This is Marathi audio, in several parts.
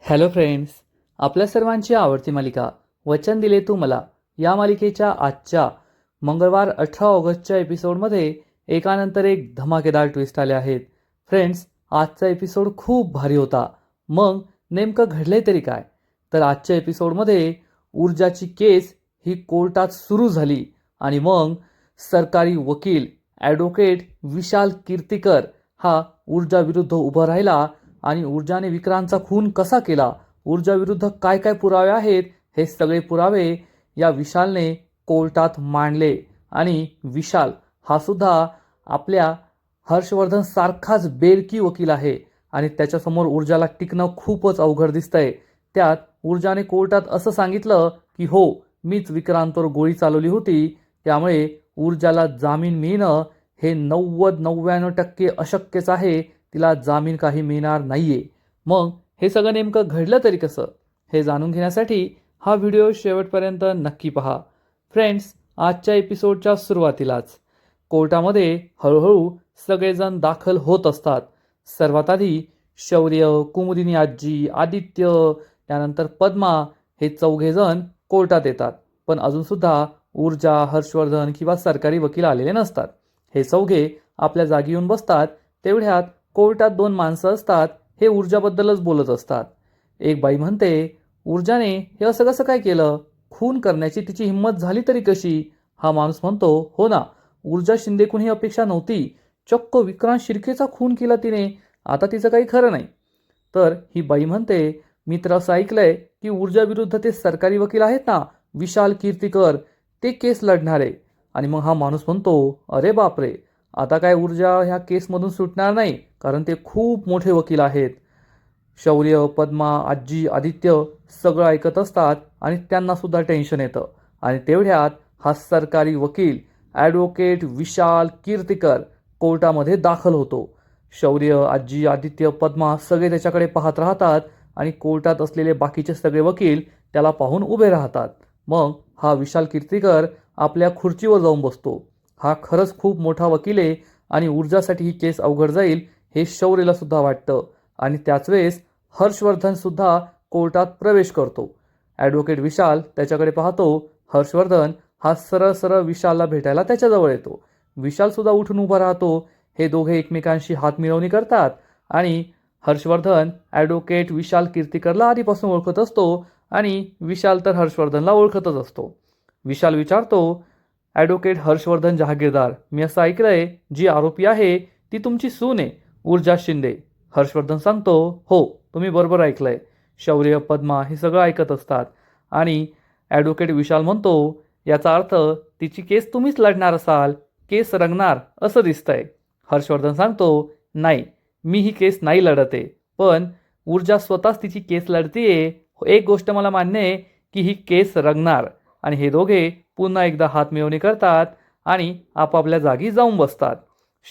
हॅलो फ्रेंड्स, आपल्या सर्वांची आवडती मालिका वचन दिले तू मला या मालिकेच्या आजच्या मंगळवार 18 ऑगस्टच्या एपिसोडमध्ये एकानंतर एक धमाकेदार ट्विस्ट आले आहेत. फ्रेंड्स, आजचा एपिसोड खूप भारी होता. मग नेमकं घडले तरी काय? तर आजच्या एपिसोडमध्ये ऊर्जाची केस ही कोर्टात सुरू झाली आणि मग सरकारी वकील ॲडव्होकेट विशाल कीर्तिकर हा ऊर्जा विरुद्ध उभा राहिला आणि ऊर्जाने विक्रांतचा खून कसा केला, ऊर्जा विरुद्ध काय काय पुरावे आहेत, हे सगळे पुरावे या विशालने कोर्टात मांडले. आणि विशाल हा सुद्धा आपल्या हर्षवर्धन सारखाच बेरकी वकील आहे आणि त्याच्यासमोर ऊर्जाला टिकणं खूपच अवघड दिसतंय. त्यात ऊर्जाने कोर्टात असं सांगितलं की हो, मीच विक्रांतवर गोळी चालवली होती, त्यामुळे ऊर्जाला जामीन मिळणं हे 99% अशक्यच आहे. तिला जामीन काही मिळणार नाहीये. मग हे सगळं नेमकं घडलं तरी कसं, हे जाणून घेण्यासाठी हा व्हिडिओ शेवटपर्यंत नक्की पहा. फ्रेंड्स, आजच्या एपिसोडच्या सुरुवातीलाच कोर्टामध्ये हळूहळू सगळेजण दाखल होत असतात. सर्वात आधी शौर्य, कुमुदिनी आजी, आदित्य, त्यानंतर पद्मा हे चौघेजण कोर्टात येतात. पण अजूनसुद्धा ऊर्जा, हर्षवर्धन किंवा सरकारी वकील आलेले नसतात. हे चौघे आपल्या जागी येऊन बसतात. तेवढ्यात कोर्टात दोन माणसं असतात. हे ऊर्जाबद्दलच बोलत असतात. एक बाई म्हणते, ऊर्जाने हे असं कसं काय केलं? खून करण्याची तिची हिंमत झाली तरी कशी? हा माणूस म्हणतो, हो ना, ऊर्जा शिंदेकडून ही अपेक्षा नव्हती. चक्क विक्रांत शिर्केचा खून केला तिने. आता तिचं काही खरं नाही. तर ही बाई म्हणते, मी तर असं ऐकलंय की ऊर्जा विरुद्ध ते सरकारी वकील आहेत ना, विशाल कीर्तिकर, ते केस लढणारे. आणि मग हा माणूस म्हणतो, अरे बापरे, आता काय ऊर्जा ह्या केसमधून सुटणार नाही, कारण ते खूप मोठे वकील आहेत. शौर्य, पद्मा, आजी, आदित्य सगळं ऐकत असतात आणि त्यांना सुद्धा टेन्शन येतं. आणि तेवढ्यात हा सरकारी वकील ॲडव्होकेट विशाल कीर्तिकर कोर्टामध्ये दाखल होतो. शौर्य, आजी, आदित्य, पद्मा सगळे त्याच्याकडे पाहत राहतात आणि कोर्टात असलेले बाकीचे सगळे वकील त्याला पाहून उभे राहतात. मग हा विशाल कीर्तिकर आपल्या खुर्चीवर जाऊन बसतो. हा खरंच खूप मोठा वकील आहे आणि ऊर्जासाठी ही केस अवघड जाईल हे शौर्यला सुद्धा वाटतं. आणि त्याच वेळेस हर्षवर्धन सुद्धा कोर्टात प्रवेश करतो. ॲडव्होकेट विशाल त्याच्याकडे पाहतो. हर्षवर्धन हा सरळ सरळ विशालला भेटायला त्याच्याजवळ येतो. विशाल सुद्धा उठून उभा राहतो. हे दोघे एकमेकांशी हात मिळवणी करतात आणि हर्षवर्धन ॲडव्होकेट विशाल कीर्तिकरला आधीपासून ओळखत असतो आणि विशाल तर हर्षवर्धनला ओळखतच असतो. विशाल विचारतो, ॲडव्होकेट हर्षवर्धन जहागीरदार, मी असं ऐकलंय जी आरोपी आहे ती तुमची सून आहे, ऊर्जा शिंदे. हर्षवर्धन सांगतो, हो, तुम्ही बरोबर ऐकलंय. शौर्य, पद्मा हे सगळं ऐकत असतात आणि ॲडव्होकेट विशाल म्हणतो, याचा अर्थ तिची केस तुम्हीच लढणार असाल, केस रंगणार असं दिसतंय. हर्षवर्धन सांगतो, नाही, मी ही केस नाही लढत आहे, पण ऊर्जा स्वतःच तिची केस लढतीये. एक गोष्ट मला मान्य आहे की ही केस रंगणार. आणि हे दोघे पुन्हा एकदा हात मिळवणी करतात आणि आपापल्या जागी जाऊन बसतात.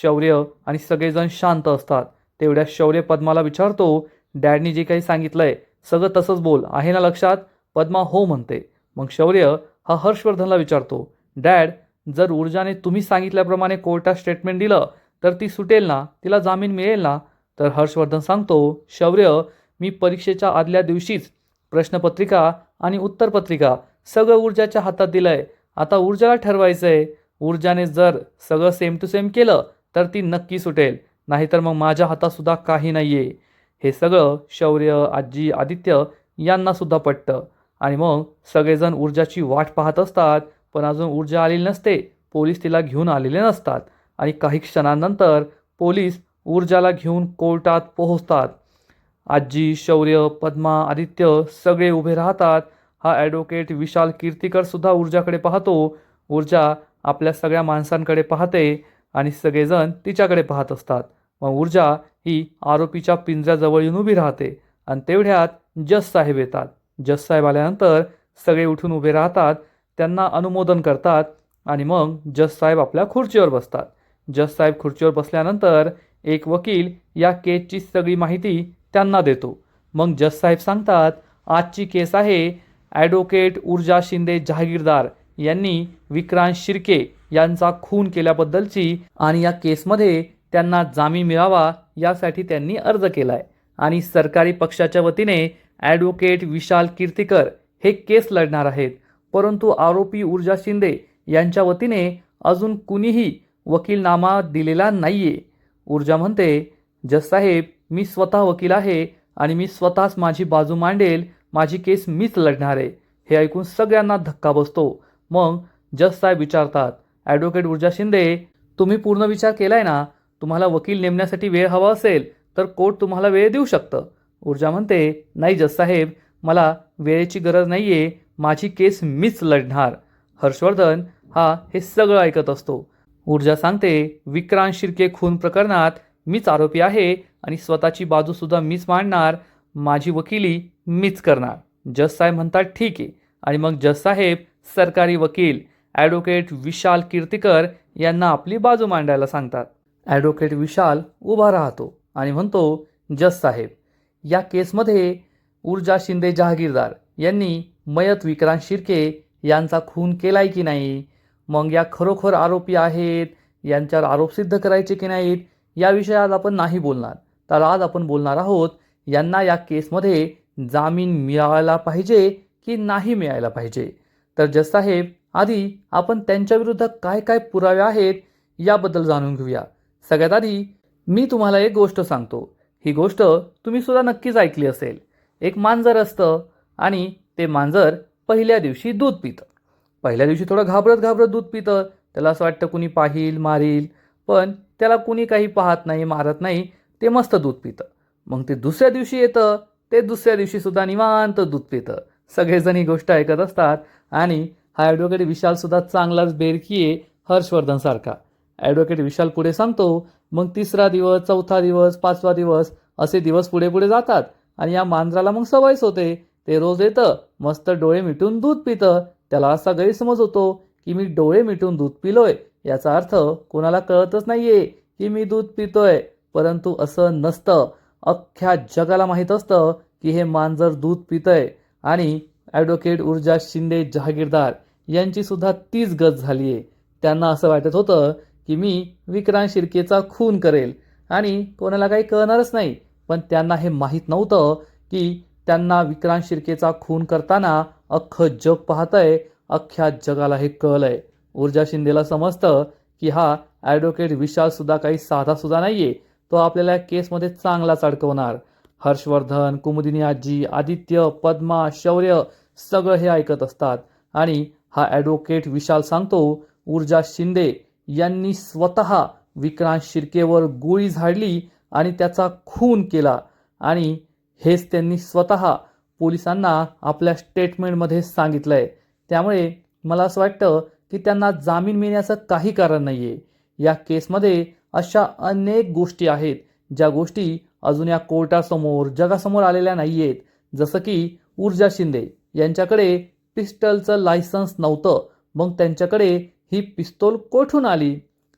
शौर्य आणि सगळेजण शांत असतात. तेवढ्या शौर्य पद्माला विचारतो, डॅडनी जे काही सांगितलंय सगळं तसंच बोल, आहे ना लक्षात? पद्मा हो म्हणते. मग शौर्य हा हर्षवर्धनला विचारतो, डॅड, जर ऊर्जाने तुम्ही सांगितल्याप्रमाणे कोर्टात स्टेटमेंट दिलं तर ती सुटेल ना, तिला जामीन मिळेल ना? तर हर्षवर्धन सांगतो, शौर्य, मी परीक्षेच्या आदल्या दिवशीच प्रश्नपत्रिका आणि उत्तरपत्रिका सगळं ऊर्जाच्या हातात दिलंय. आता ऊर्जाला ठरवायचंय. ऊर्जाने जर सगळं सेम टू सेम केलं तर ती नक्की सुटेल, नाहीतर मग माझ्या हातात सुद्धा काही नाहीये. हे सगळं शौर्य, आजी, आदित्य यांना सुद्धा पटतं. आणि मग सगळेजण ऊर्जाची वाट पाहत असतात. पण अजून ऊर्जा आलेली नसते. पोलीस तिला घेऊन आलेले नसतात आणि काही क्षणांनंतर पोलीस ऊर्जाला घेऊन कोर्टात पोहोचतात. आजी, शौर्य, पद्मा, आदित्य सगळे उभे राहतात. हा ॲडव्होकेट विशाल कीर्तिकर सुद्धा ऊर्जाकडे पाहतो. ऊर्जा आपल्या सगळ्या माणसांकडे पाहते आणि सगळेजण तिच्याकडे पाहत असतात. मग ऊर्जा ही आरोपीच्या पिंजऱ्याजवळ येऊन उभी राहते आणि तेवढ्यात जज साहेब येतात. जज साहेब आल्यानंतर सगळे उठून उभे राहतात, त्यांना अनुमोदन करतात आणि मग जज साहेब आपल्या खुर्चीवर बसतात. जज साहेब खुर्चीवर बसल्यानंतर एक वकील या केसची सगळी माहिती त्यांना देतो. मग जज साहेब सांगतात, आजची केस आहे ॲडव्होकेट ऊर्जा शिंदे जहागीरदार यांनी विक्रांत शिर्के यांचा खून केल्याबद्दलची आणि या केसमध्ये त्यांना जामीन मिळावा यासाठी त्यांनी अर्ज केलाय. आणि सरकारी पक्षाच्या वतीने ॲडव्होकेट विशाल कीर्तीकर हे केस लढणार आहेत. परंतु आरोपी ऊर्जा शिंदे यांच्या वतीने अजून कुणीही वकीलनामा दिलेला नाहीये. ऊर्जा म्हणते, जज साहेब, मी स्वतः वकील आहे आणि मी स्वतःच माझी बाजू मांडेल, माझी केस मीच लढणार आहे. हे ऐकून सगळ्यांना धक्का बसतो. मग जज साहेब विचारतात, ॲडव्होकेट ऊर्जा शिंदे, तुम्ही पूर्ण विचार केलाय ना? तुम्हाला वकील नेमण्यासाठी वेळ हवा असेल तर कोर्ट तुम्हाला वेळ देऊ शकतं. ऊर्जा म्हणते, नाही जज साहेब, मला वेळेची गरज नाहीये, माझी केस मीच लढणार. हर्षवर्धन हे सगळं ऐकत असतो. ऊर्जा सांगते, विक्रांत शिर्के खून प्रकरणात मीच आरोपी आहे आणि स्वतःची बाजूसुद्धा मीच मांडणार, माझी वकिली मीच करणार. जज साहेब म्हणतात, ठीक आहे. आणि मग जज साहेब सरकारी वकील ॲडव्होकेट विशाल कीर्तीकर यांना आपली बाजू मांडायला सांगतात. ॲडव्होकेट विशाल उभा राहतो आणि म्हणतो, जज साहेब, या केसमध्ये ऊर्जा शिंदे जहागीरदार यांनी मयत विक्रांत शिर्के यांचा खून केलाय की नाही, मग या खरोखर आरोपी आहेत, यांच्यावर आरोप सिद्ध करायचे की नाहीत, याविषयी आज आपण नाही बोलणार. तर आज आपण बोलणार आहोत, यांना या केसमध्ये जामीन मिळायला पाहिजे की नाही मिळायला पाहिजे. तर जज साहेब, आधी आपण त्यांच्याविरुद्ध काय काय पुरावे आहेत याबद्दल जाणून घेऊया. सगळ्यात आधी मी तुम्हाला एक गोष्ट सांगतो. ही गोष्ट तुम्ही सुद्धा नक्कीच ऐकली असेल. एक मांजर असतं आणि ते मांजर पहिल्या दिवशी दूध पितं. पहिल्या दिवशी थोडं घाबरत दूध पितं. त्याला असं वाटतं कुणी पाहील, मारील, पण त्याला कुणी काही पाहत नाही, मारत नाही, ते मस्त दूध पितं. मग ते दुसऱ्या दिवशी येतं, ते दुसऱ्या दिवशी सुद्धा निवांत दूध पितं. सगळेजण ही गोष्ट ऐकत असतात आणि हा ॲडव्होकेट विशालसुद्धा चांगलाच बेरकी आहे हर्षवर्धनसारखा. ॲडव्होकेट विशाल पुढे सांगतो, मग तिसरा दिवस, चौथा दिवस, पाचवा दिवस असे दिवस पुढे पुढे जातात आणि या मांजराला मग सवयच होते. ते रोज येतं, मस्त डोळे मिटून दूध पितं. त्याला असा गैरसमज होतो की मी डोळे मिटून दूध पिलोय, याचा अर्थ कोणाला कळतच नाहीये की मी दूध पितोय. परंतु असं नसतं. अख्ख्या जगाला माहीत असतं की हे मांजर दूध पितंय. आणि ॲडव्होकेट ऊर्जा शिंदे जहागीरदार यांची सुद्धा तीच गत झाली आहे. त्यांना असं वाटत होतं की मी विक्रांत शिर्केचा खून करेल आणि कोणाला काही कळणारच नाही. पण त्यांना हे माहीत नव्हतं की त्यांना विक्रांत शिर्केचा खून करताना अख्खं जग पाहतंय, अख्ख्या जगाला हे कळलंय. ऊर्जा शिंदेला समजतं की हा ॲडव्होकेट विशालसुद्धा काही साधासुद्धा नाहीये, तो आपल्याला केसमध्ये चांगलाच अडकवणार. हर्षवर्धन, कुमुदिनी आजी, आदित्य, पद्मा, शौर्य सगळं हे ऐकत असतात आणि हा ॲडव्होकेट विशाल सांगतो, ऊर्जा शिंदे यांनी स्वतः विक्रांत शिर्केवर गोळी झाडली आणि त्याचा खून केला आणि हेच त्यांनी स्वतः पोलिसांना आपल्या स्टेटमेंटमध्ये सांगितलंय. त्यामुळे मला असं वाटतं की त्यांना जामीन मिळण्याचं काही कारण नाहीये. या केसमध्ये अशा अनेक गोष्टी आहेत ज्या गोष्टी अजून या कोर्टासमोर, जगासमोर आलेल्या नाहीयेत. जसं की ऊर्जा शिंदे यांच्याकडे पिस्टलचं लायसन्स नव्हतं, मग त्यांच्याकडे ही पिस्तूल कोठून आली?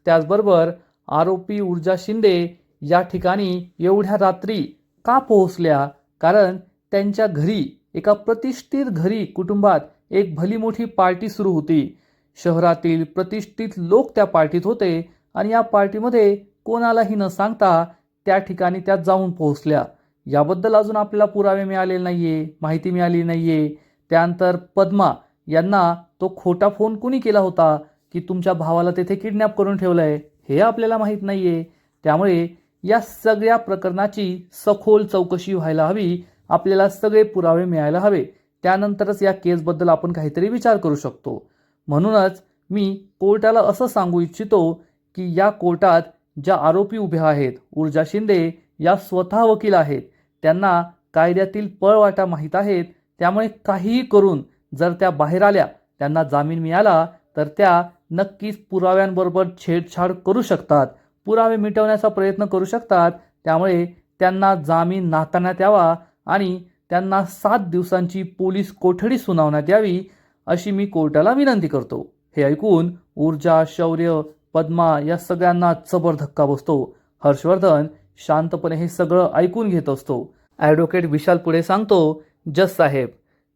त्याचबरोबर आरोपी ऊर्जा शिंदे या ठिकाणी एवढ्या रात्री का पोहोचल्या? कारण त्यांच्या घरी, एका प्रतिष्ठित घरी, कुटुंबात एक भली मोठी पार्टी सुरू होती. शहरातील प्रतिष्ठित लोक त्या पार्टीत होते आणि या पार्टीमध्ये कोणालाही न सांगता त्या ठिकाणी त्या जाऊन पोहोचल्या. याबद्दल अजून आपल्याला पुरावे मिळालेले नाहीये, माहिती मिळाली नाहीये. त्यानंतर पद्मा यांना तो खोटा फोन कुणी केला होता की तुमच्या भावाला तेथे किडनॅप करून ठेवलंय, हे आपल्याला माहीत नाहीये. त्यामुळे या सगळ्या प्रकरणाची सखोल चौकशी व्हायला हवी. आपल्याला सगळे पुरावे मिळायला हवे. त्यानंतरच या केसबद्दल आपण काहीतरी विचार करू शकतो. म्हणूनच मी कोर्टाला असं सांगू इच्छितो की या कोर्टात ज्या आरोपी उभ्या आहेत, ऊर्जा शिंदे या स्वतः वकील आहेत, त्यांना कायद्यातील पळवाटा माहीत आहेत. त्यामुळे काहीही करून जर त्या बाहेर आल्या, त्यांना जामीन मिळाला, तर त्या नक्कीच पुराव्यांबरोबर छेडछाड करू शकतात, पुरावे मिटवण्याचा प्रयत्न करू शकतात. त्यामुळे त्यांना जामीन नाकारण्यात यावा आणि त्यांना 7 दिवसांची पोलीस कोठडी सुनावण्यात यावी, अशी मी कोर्टाला विनंती करतो. हे ऐकून ऊर्जा, शौर्य, पद्मा या सगळ्यांना जबर धक्का बसतो. हर्षवर्धन शांतपणे हे सगळं ऐकून घेत असतो. ॲडव्होकेट विशाल पुढे सांगतो, जज साहेब,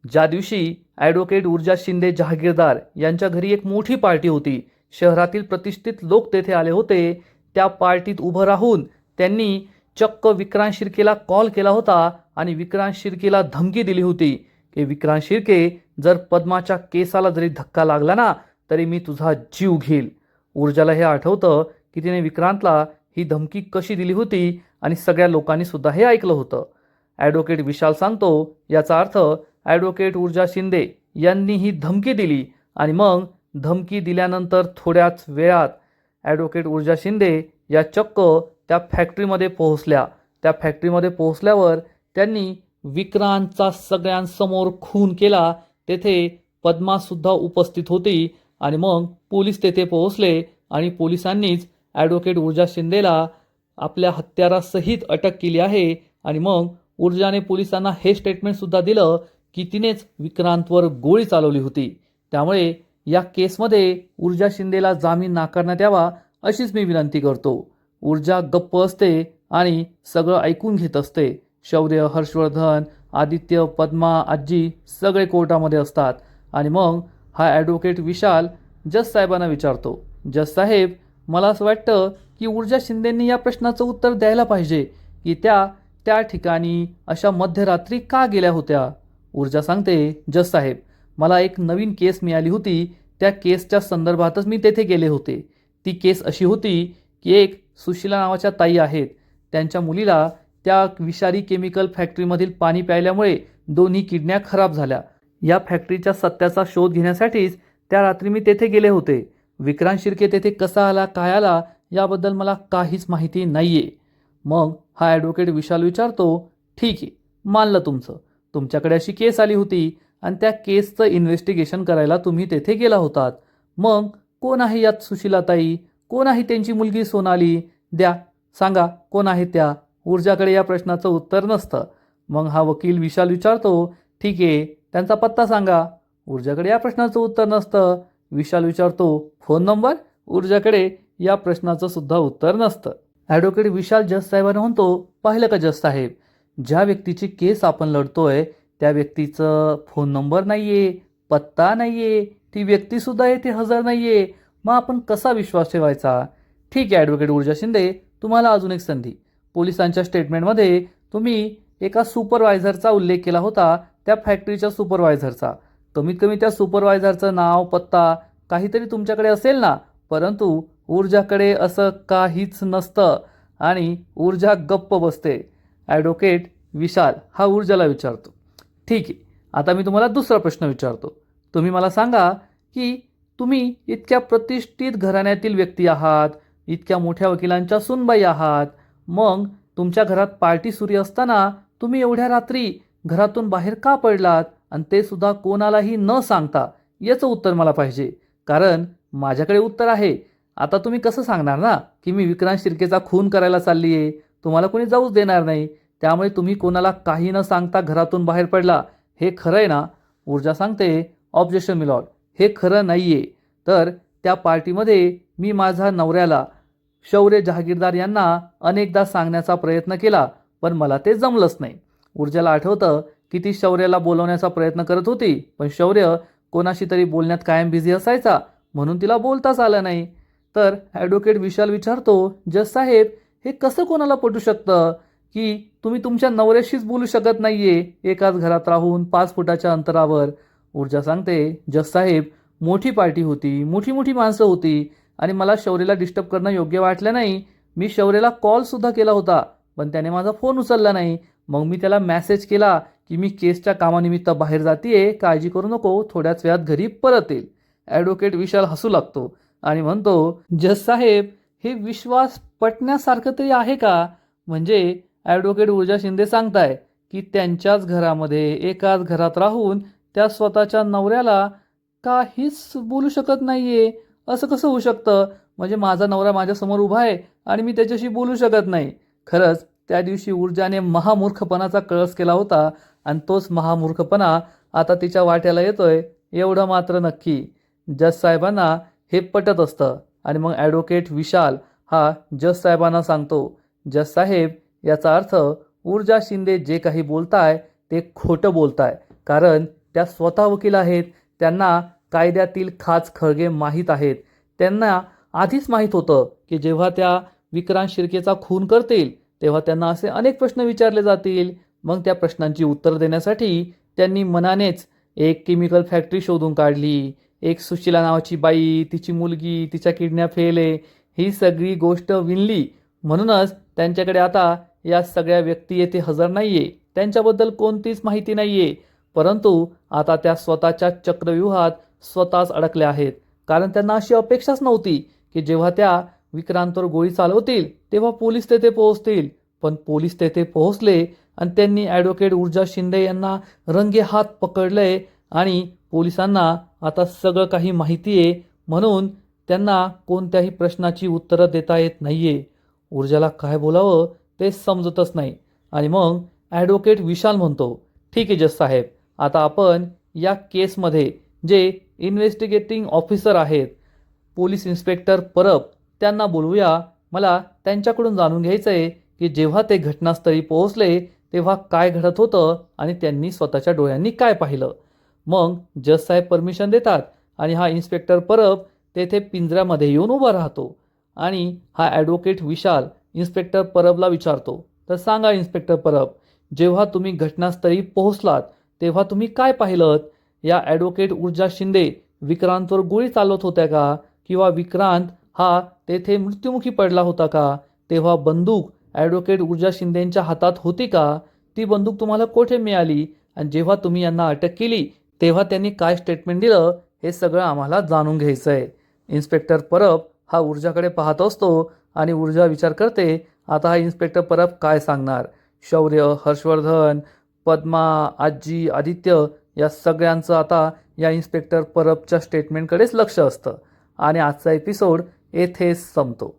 ज्या दिवशी ॲडव्होकेट ऊर्जा शिंदे जहागीरदार यांच्या घरी एक मोठी पार्टी होती, शहरातील प्रतिष्ठित लोक तेथे आले होते, त्या पार्टीत उभं राहून त्यांनी चक्क विक्रांत शिर्केला कॉल केला होता आणि विक्रांत शिर्केला धमकी दिली होती की विक्रांत शिर्के, जर पद्माच्या केसाला जरी धक्का लागला ना तरी मी तुझा जीव घेईल. ऊर्जाला हे आठवतं की तिने विक्रांतला ही धमकी कशी दिली होती आणि सगळ्या लोकांनी सुद्धा हे ऐकलं होतं. ॲडव्होकेट विशाल सांगतो, याचा अर्थ ॲडव्होकेट ऊर्जा शिंदे यांनी ही धमकी दिली आणि मग धमकी दिल्यानंतर थोड्याच वेळात ॲडव्होकेट ऊर्जा शिंदे या चक्क त्या फॅक्टरीमध्ये पोहोचल्या. त्या फॅक्टरीमध्ये पोहोचल्यावर त्यांनी विक्रांतचा सगळ्यांसमोर खून केला. तेथे पद्मासुद्धा उपस्थित होती आणि मग पोलीस तेथे पोहोचले आणि पोलिसांनीच ॲडव्होकेट ऊर्जा शिंदेला आपल्या हत्यारासहित अटक केली आहे. आणि मग ऊर्जाने पोलिसांना हे स्टेटमेंटसुद्धा दिलं की तिनेच विक्रांतवर गोळी चालवली होती. त्यामुळे या केसमध्ये ऊर्जा शिंदेला जामीन नाकारण्यात यावा अशीच मी विनंती करतो. ऊर्जा गप्प असते आणि सगळं ऐकून घेत असते. शौर्य, हर्षवर्धन, आदित्य, पद्मा, आजी सगळे कोर्टामध्ये असतात. आणि मग हा ॲडव्होकेट विशाल जज साहेबांना विचारतो, जज साहेब, मला असं वाटतं की ऊर्जा शिंदेंनी या प्रश्नाचं उत्तर द्यायला पाहिजे की त्या ठिकाणी अशा मध्यरात्री का गेल्या होत्या. ऊर्जा सांगते, जज साहेब, मला एक नवीन केस मिळाली होती. त्या केसच्या संदर्भातच मी तेथे गेले होते. ती केस अशी होती की एक सुशिला नावाच्या ताई आहेत. त्यांच्या मुलीला त्या विषारी केमिकल फॅक्टरीमधील पाणी प्यायल्यामुळे दोन्ही किडन्या खराब झाल्या. या फॅक्टरीच्या सत्याचा शोध घेण्यासाठीच त्या रात्री मी तेथे गेले होते. विक्रांत शिर्के तेथे कसा आला, काय आला याबद्दल मला काहीच माहिती नाहीये. मग हा ॲडव्होकेट विशाल विचारतो, ठीक आहे, मानलं तुमचं. तुमच्याकडे अशी केस आली होती आणि त्या केसचं इन्व्हेस्टिगेशन करायला तुम्ही तेथे गेला होतात. मग कोण आहे यात सुशीलाताई? कोण आहे त्यांची मुलगी सोनाली? द्या, सांगा कोण आहे त्या. ऊर्जाकडे या प्रश्नाचं उत्तर नसतं. मग हा वकील विशाल विचारतो, ठीक आहे, त्यांचा पत्ता सांगा. ऊर्जाकडे या प्रश्नाचं उत्तर नसतं. विशाल विचारतो, फोन नंबर? ऊर्जाकडे या प्रश्नाचं सुद्धा उत्तर नसतं. ॲडव्होकेट विशाल जज साहेबांना म्हणतो, पाहिलं का जज साहेब, ज्या व्यक्तीची केस आपण लढतोय त्या व्यक्तीचं फोन नंबर नाहीये, पत्ता नाहीये, ती व्यक्तीसुद्धा येथे हजर नाहीये. मग आपण कसा विश्वास ठेवायचा? ठीक आहे ॲडव्होकेट ऊर्जा शिंदे, तुम्हाला अजून एक संधी. पोलिसांच्या स्टेटमेंटमध्ये तुम्ही एका सुपरवायझरचा उल्लेख केला होता, त्या फॅक्टरीच्या सुपरवायझरचा. कमीत कमी त्या सुपरवायझरचं नाव, पत्ता काहीतरी तुमच्याकडे असेल ना. परंतु ऊर्जाकडे असं काहीच नसतं आणि ऊर्जा गप्प बसते. ॲडव्होकेट विशाल हा ऊर्जाला विचारतो, ठीक आहे, आता मी तुम्हाला दुसरा प्रश्न विचारतो. तुम्ही मला सांगा की तुम्ही इतक्या प्रतिष्ठित घराण्यातील व्यक्ती आहात, इतक्या मोठ्या वकिलांच्या सूनबाई आहात. मग तुमच्या घरात पार्टी सुरू असताना तुम्ही एवढ्या रात्री घरातून बाहेर का पडलात आणि ते सुद्धा कोणालाही न सांगता? याचं उत्तर मला पाहिजे, कारण माझ्याकडे उत्तर आहे. आता तुम्ही कसं सांगणार ना की मी विक्रांत शिर्केचा खून करायला चालली आहे? तुम्हाला कोणी जाऊच देणार नाही. त्यामुळे तुम्ही कोणाला काही न सांगता घरातून बाहेर पडला. हे खरं आहे ना? ऊर्जा सांगते, ऑब्जेक्शन मिलॉर्ड, हे खरं नाही आहे. तर त्या पार्टीमध्ये मी माझ्या नवऱ्याला शौर्य जहागीरदार यांना अनेकदा सांगण्याचा प्रयत्न केला, पण मला ते जमलंच नाही. ऊर्जाला आठवतं की ती शौर्याला बोलवण्याचा प्रयत्न करत होती, पण शौर्य कोणाशी तरी बोलण्यात कायम बिझी असायचा, म्हणून तिला बोलताच आलं नाही. तर ॲडव्होकेट विशाल विचारतो, जज साहेब, हे कसं कोणाला पटू शकतं की तुम्ही तुमच्या नवऱ्याशीच बोलू शकत नाहीये एकाच घरात राहून 5 फुटाच्या अंतरावर? ऊर्जा सांगते, जज साहेब, मोठी पार्टी होती, मोठी मोठी माणसं होती आणि मला शौर्यला डिस्टर्ब करणं योग्य वाटलं नाही. मी शौर्यला कॉलसुद्धा केला होता, पण त्याने माझा फोन उचलला नाही. मग मी त्याला मेसेज केला की मी केसच्या कामानिमित्त बाहेर जातीये, काळजी करू नको, थोड्याच वेळात घरी परत येईल. ॲडव्होकेट विशाल हसू लागतो आणि म्हणतो, जज साहेब, हे विश्वास पटण्यासारखं तरी आहे का? म्हणजे ॲडव्होकेट ऊर्जा शिंदे सांगताय की त्यांच्याच घरामध्ये एकाच घरात राहून त्या स्वतःच्या नवऱ्याला काहीच बोलू शकत नाहीये. असं कसं होऊ शकतं? म्हणजे माझा नवरा माझ्यासमोर उभा आहे आणि मी त्याच्याशी बोलू शकत नाही. खरंच त्या दिवशी ऊर्जाने महामूर्खपणाचा कळस केला होता आणि तोच महामूर्खपणा आता तिच्या वाट्याला येतोय, एवढं मात्र नक्की. जज साहेबांना हे पटत असतं आणि मग ॲडव्होकेट विशाल हा जज साहेबांना सांगतो, जज साहेब, याचा अर्थ ऊर्जा शिंदे जे काही बोलताय ते खोटं बोलताय, कारण त्या स्वतः वकील आहेत. त्यांना कायद्यातील खाच खळगे माहीत आहेत. त्यांना आधीच माहीत होतं की जेव्हा त्या विक्रांत शिर्केचा खून करतील तेव्हा त्यांना असे अनेक प्रश्न विचारले जातील. मग त्या प्रश्नांची उत्तर देण्यासाठी त्यांनी मनानेच एक केमिकल फॅक्टरी शोधून काढली. एक सुशिला नावाची बाई, तिची मुलगी, तिच्या किडनॅप फेले, ही सगळी गोष्ट विणली. म्हणूनच त्यांच्याकडे आता या सगळ्या व्यक्ती येथे हजर नाहीये. त्यांच्याबद्दल कोणतीच माहिती नाहीये. परंतु आता त्या स्वतःच्या चक्रव्यूहात स्वतःच अडकल्या आहेत. कारण त्यांना अशी अपेक्षाच नव्हती की जेव्हा त्या विक्रांतवर गोळी चालवतील तेव्हा पोलीस तेथे पोहोचतील. पण पोलीस तेथे पोहोचले आणि त्यांनी ॲडव्होकेट ऊर्जा शिंदे यांना रंगेहात पकडलंय आणि पोलिसांना आता सगळं काही माहिती आहे. म्हणून त्यांना कोणत्याही प्रश्नाची उत्तरं देता येत नाहीये. ऊर्जाला काय बोलावं ते समजतच नाही. आणि मग ॲडव्होकेट विशाल म्हणतो, ठीक आहे जज साहेब, आता आपण या केसमध्ये जे इन्व्हेस्टिगेटिंग ऑफिसर आहेत, पोलीस इन्स्पेक्टर परब, त्यांना बोलवूया. मला त्यांच्याकडून जाणून घ्यायचं आहे की जेव्हा ते घटनास्थळी पोहोचले तेव्हा काय घडत होतं आणि त्यांनी स्वतःच्या डोळ्यांनी काय पाहिलं. मग जज साहेब परमिशन देतात आणि हा इन्स्पेक्टर परब तेथे पिंजऱ्यामध्ये येऊन उभा राहतो. आणि हा ॲडव्होकेट विशाल इन्स्पेक्टर परबला विचारतो, तर सांगा इन्स्पेक्टर परब, जेव्हा तुम्ही घटनास्थळी पोहोचलात तेव्हा तुम्ही काय पाहिलं? या ॲडव्होकेट ऊर्जा शिंदे विक्रांतवर गोळी चालवत होत्या का? किंवा विक्रांत हा तेथे मृत्युमुखी पडला होता का? तेव्हा बंदूक ॲडव्होकेट ऊर्जा शिंदेंच्या हातात होती का? ती बंदूक तुम्हाला कोठे मिळाली? आणि जेव्हा तुम्ही यांना अटक केली तेव्हा त्यांनी काय स्टेटमेंट दिलं? हे सगळं आम्हाला जाणून घ्यायचं आहे. इन्स्पेक्टर परब हा ऊर्जाकडे पाहत असतो आणि ऊर्जा विचार करते, आता हा इन्स्पेक्टर परब काय सांगणार. शौर्य, हर्षवर्धन, पद्मा, आजी, आदित्य या सगळ्यांचं आता या इन्स्पेक्टर परबच्या स्टेटमेंटकडेच लक्ष असतं. आणि आजचा एपिसोड येथेच संपतो.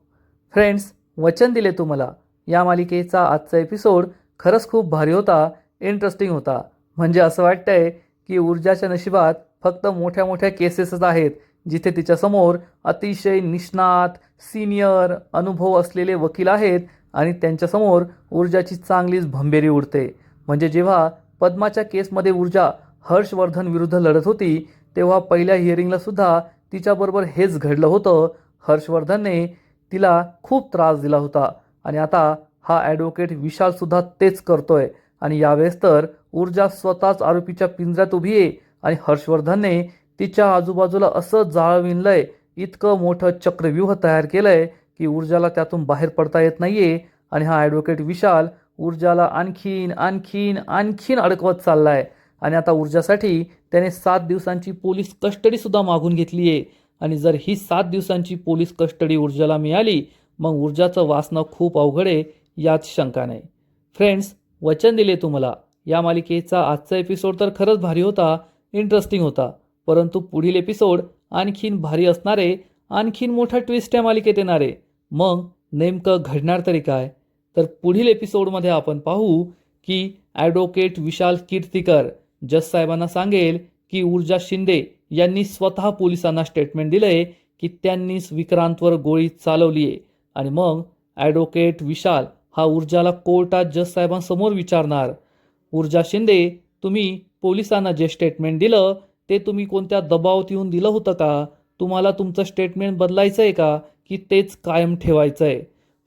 फ्रेंड्स, वचन दिले तुम्हाला, या मालिकेचा आजचा एपिसोड खरंच खूप भारी होता, इंटरेस्टिंग होता. म्हणजे असं वाटतंय की ऊर्जाच्या नशिबात फक्त मोठ्या मोठ्या केसेसच आहेत जिथे तिच्यासमोर अतिशय निष्णात, सिनियर, अनुभव असलेले वकील आहेत आणि त्यांच्यासमोर ऊर्जाची चांगलीच भंबेरी उडते. म्हणजे जेव्हा पद्माच्या केसमध्ये ऊर्जा हर्षवर्धन विरुद्ध लढत होती तेव्हा पहिल्या हिअरिंगला सुद्धा तिच्याबरोबर हेच घडलं होतं. हर्षवर्धनने तिला खूप त्रास दिला होता आणि आता हा ॲडव्होकेट विशालसुद्धा तेच करतोय. आणि यावेळेस तर ऊर्जा स्वतःच आरोपीच्या पिंजऱ्यात उभी आहे आणि हर्षवर्धनने तिच्या आजूबाजूला असं जाळं विणलंय, इतकं मोठं चक्रव्यूह तयार केलंय की ऊर्जाला त्यातून बाहेर पडता येत नाहीये. आणि हा ॲडव्होकेट विशाल ऊर्जाला आणखीन आणखीन आणखीन अडकवत चाललाय. आणि आता ऊर्जासाठी त्याने 7 दिवसांची पोलीस कस्टडीसुद्धा मागून घेतली आहे. आणि जर ही 7 दिवसांची पोलीस कस्टडी ऊर्जाला मिळाली मग ऊर्जाचं वाचणं खूप अवघड आहे, यात शंका नाही. फ्रेंड्स, वचन दिले तुम्हाला, या मालिकेचा आजचा एपिसोड तर खरंच भारी होता, इंटरेस्टिंग होता. परंतु पुढील एपिसोड आणखीन भारी असणारे, आणखीन मोठा ट्विस्ट या मालिकेत येणारे. मग नेमकं घडणार तरी काय? तर पुढील एपिसोडमध्ये आपण पाहू की ॲडव्होकेट विशाल कीर्तीकर जज साहेबांना सांगेल की ऊर्जा शिंदे यांनी स्वतः पोलिसांना स्टेटमेंट दिलंय की त्यांनीच विक्रांतवर गोळी चालवली आहे. आणि मग ॲडव्होकेट विशाल हा ऊर्जाला कोर्टात जज साहेबांसमोर विचारणार, ऊर्जा शिंदे, तुम्ही पोलिसांना जे स्टेटमेंट दिलं ते तुम्ही कोणत्या दबावात येऊन दिलं होतं का? तुम्हाला तुमचं स्टेटमेंट बदलायचं आहे का की तेच कायम ठेवायचं आहे?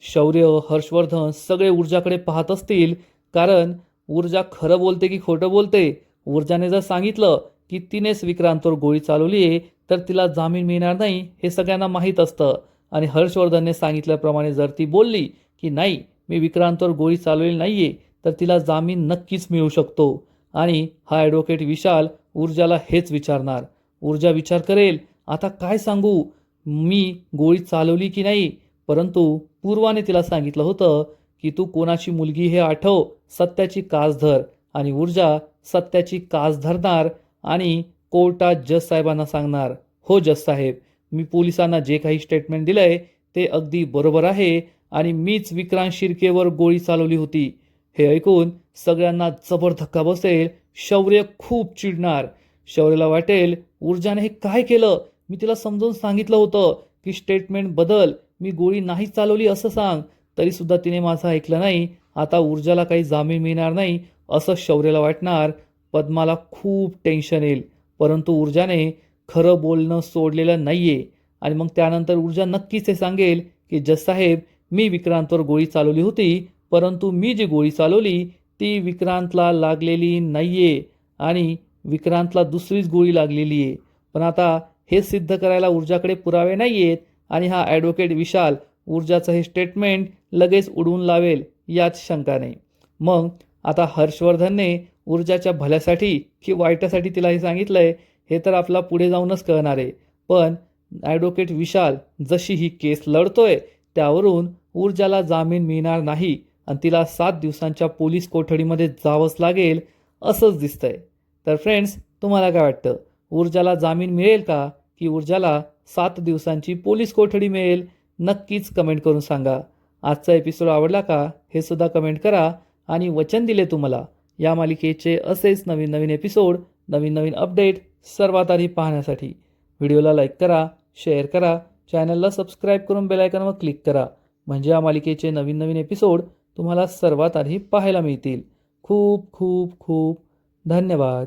शौर्य, हर्षवर्धन सगळे ऊर्जाकडे पाहत असतील, कारण ऊर्जा खरं बोलते की खोटं बोलते. ऊर्जाने जर सांगितलं की तिनेच विक्रांतवर गोळी चालवली आहे तर तिला जामीन मिळणार नाही हे सगळ्यांना माहीत असतं. आणि हर्षवर्धनने सांगितल्याप्रमाणे जर ती बोलली की नाही, मी विक्रांतवर गोळी चालवली नाहीये, तर तिला जामीन नक्कीच मिळू शकतो. आणि हा ॲडव्होकेट विशाल ऊर्जाला हेच विचारणार. ऊर्जा विचार करेल, आता काय सांगू, मी गोळी चालवली की नाही? परंतु पूर्वाने तिला सांगितलं होतं की तू कोणाची मुलगी हे आठव, सत्याची कास धर. आणि ऊर्जा सत्याची कास धरणार आणि कोर्टात जज साहेबांना सांगणार, हो जज साहेब, मी पोलिसांना जे काही स्टेटमेंट दिलंय ते अगदी बरोबर आहे आणि मीच विक्रांत शिर्केवर गोळी चालवली होती. हे ऐकून सगळ्यांना जबर धक्का बसेल. शौर्य खूप चिडणार. शौर्यला वाटेल, ऊर्जाने हे काय केलं? मी तिला समजावून सांगितलं होतं की स्टेटमेंट बदल, मी गोळी नाही चालवली असं सांग, तरीसुद्धा तिने माझं ऐकलं नाही. आता ऊर्जाला काही जामीन मिळणार नाही असं शौर्यला वाटणार. पद्माला खूप टेन्शन येईल. परंतु ऊर्जाने खरं बोलणं सोडलेलं नाहीये. आणि मग त्यानंतर ऊर्जा नक्कीच हे सांगेल की जज साहेब, मी विक्रांतवर गोळी चालवली होती परंतु मी जी गोळी चालवली ती विक्रांतला लागलेली नाहीये आणि विक्रांतला दुसरीच गोळी लागलेली आहे. पण आता हे सिद्ध करायला ऊर्जाकडे पुरावे नाही आहेत आणि हा ॲडव्होकेट विशाल ऊर्जाचं हे स्टेटमेंट लगेच उडवून लावेल यात शंका नाही. मग आता हर्षवर्धनने ऊर्जाच्या भल्यासाठी की वाईटासाठी तिला हे सांगितलंय हे तर आपला पुढे जाऊनच कळणार आहे. पण ॲडव्होकेट विशाल जशी ही केस लढतोय त्यावरून ऊर्जाला जामीन मिळणार नाही आणि तिला 7 दिवसांच्या पोलीस कोठडीमध्ये जावंच लागेल असंच दिसतंय. तर फ्रेंड्स, तुम्हाला काय वाटतं, ऊर्जाला जामीन मिळेल का की ऊर्जाला 7 दिवसांची पोलीस कोठडी मिळेल? नक्कीच कमेंट करून सांगा. आजचा एपिसोड आवडला का हे सुद्धा कमेंट करा आणि वचन दिले तुम्हाला या मालिकेचे असेच नवीन नवीन एपिसोड, नवीन नवीन अपडेट सर्वात आधी पाहण्यासाठी व्हिडिओला लाईक करा, शेअर करा, चॅनलला सबस्क्राईब करून बेल आयकॉनवर क्लिक करा. म्हणजे या मालिकेचे नवीन नवीन एपिसोड तुम्हाला सर्वात आधी पाहायला मिळतील. खूप खूप खूप धन्यवाद.